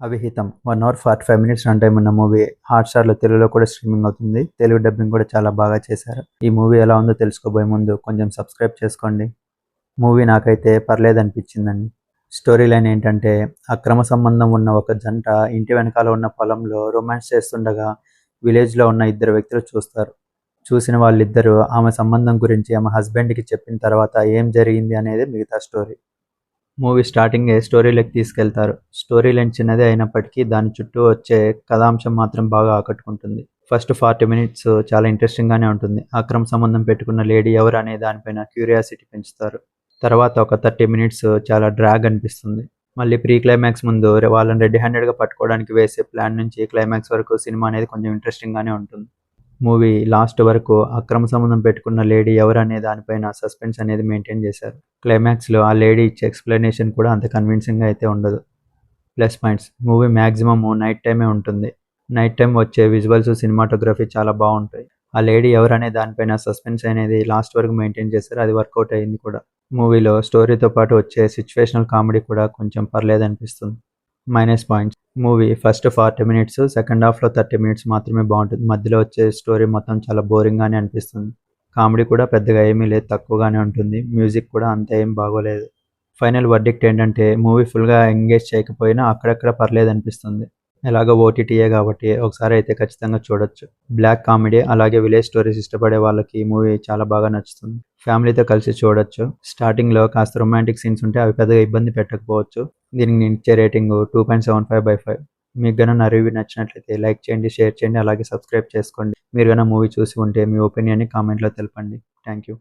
అవిహితం 1 hour 45 minutes run time ఉన్న movie హాట్‌స్టార్‌లో తెలుగులో కూడా స్ట్రీమింగ్ అవుతుంది. తెలుగు డబ్బింగ్ కూడా చాలా బాగా చేశారు. ఈ మూవీ ఎలా ఉందో తెలుసుకోబోయే ముందు కొంచెం సబ్స్క్రైబ్ చేసుకోండి. మూవీ నాకైతే పర్లేదనిపించిందండి. స్టోరీ లైన్ ఏంటంటే, అక్రమ సంబంధం ఉన్న ఒక జంట ఇంటి వెనకాల ఉన్న పొలంలో రొమాన్స్ చేస్తుండగా విలేజ్‌లో ఉన్న ఇద్దరు వ్యక్తులు చూస్తారు. చూసిన వాళ్ళిద్దరూ ఆమె సంబంధం గురించి ఆమె హస్బెండ్‌కి చెప్పిన తర్వాత ఏం జరిగింది అనేది మిగతా స్టోరీ. మూవీ స్టార్టింగే స్టోరీలోకి తీసుకెళ్తారు. స్టోరీ లైన్ చిన్నదే అయినప్పటికీ దాని చుట్టూ వచ్చే కథాంశం మాత్రం బాగా ఆకట్టుకుంటుంది. ఫస్ట్ 40 మినిట్స్ చాలా ఇంట్రెస్టింగ్‌గానే ఉంటుంది. అక్రమ సంబంధం పెట్టుకున్న లేడీ ఎవరు అనే దానిపైన క్యూరియాసిటీ పెంచుతారు. తర్వాత ఒక 30 మినిట్స్ చాలా డ్రాగ్ అనిపిస్తుంది. మళ్ళీ ప్రీ క్లైమాక్స్ ముందు వాళ్ళని రెడీ హ్యాండెడ్‌గా పట్టుకోవడానికి వేసే ప్లాన్ నుంచి క్లైమాక్స్ వరకు సినిమా అనేది కొంచెం ఇంట్రెస్టింగ్‌గానే ఉంటుంది. మూవీ లాస్ట్ వరకు అక్రమ సంబంధం పెట్టుకున్న లేడీ ఎవరనే దానిపైన సస్పెన్స్ అనేది మెయింటైన్ చేశారు. క్లైమాక్స్‌లో ఆ లేడీ ఇచ్చే ఎక్స్‌ప్లనేషన్ కూడా అంత కన్విన్సింగ్‌గా అయితే ఉండదు. Plus points movie maximum night టైమే ఉంటుంది. నైట్ టైమ్ వచ్చే విజువల్స్, సినిమాటోగ్రఫీ చాలా బాగుంటాయి. ఆ లేడీ ఎవరనే దానిపైన సస్పెన్స్ అనేది లాస్ట్ వరకు మెయింటైన్ చేశారు. అది వర్కౌట్ అయింది కూడా. మూవీలో స్టోరీతో పాటు వచ్చే సిచ్యువేషనల్ కామెడీ కూడా కొంచెం పర్లేదనిపిస్తుంది. Minus points movie first 40 minutes, second హాఫ్‌లో 30 మినిట్స్ మాత్రమే బాగుంటుంది. మధ్యలో వచ్చే స్టోరీ మొత్తం చాలా బోరింగ్‌గానే అనిపిస్తుంది. కామెడీ కూడా పెద్దగా ఏమీ లేదు, తక్కువగానే ఉంటుంది. మ్యూజిక్ కూడా అంత ఏం బాగోలేదు. ఫైనల్ వర్డిక్ట్ ఏంటంటే, మూవీ ఫుల్‌గా ఎంగేజ్ చేయకపోయినా అక్కడక్కడ పర్లేదనిపిస్తుంది. ఎలాగో ఓటీటీయే కాబట్టి ఒకసారి అయితే ఖచ్చితంగా చూడొచ్చు. బ్లాక్ కామెడీ అలాగే విలేజ్ స్టోరీస్ ఇష్టపడే వాళ్ళకి ఈ మూవీ చాలా బాగా నచ్చుతుంది. ఫ్యామిలీతో కలిసి చూడొచ్చు. స్టార్టింగ్‌లో కాస్త రొమాంటిక్ సీన్స్ ఉంటే అవి పెద్దగా ఇబ్బంది పెట్టకపోవచ్చు. దీనికి నేను ఇచ్చే రేటింగ్ 2.75/5. మీకు గనుక నా రివ్యూ నచ్చినట్లయితే లైక్ చేయండి, షేర్ చేయండి, అలాగే సబ్స్క్రైబ్ చేసుకోండి. మీరు గనుక మూవీ చూసి ఉంటే మీ ఒపీనియన్‌ని కామెంట్‌లో తెలపండి. Thank you.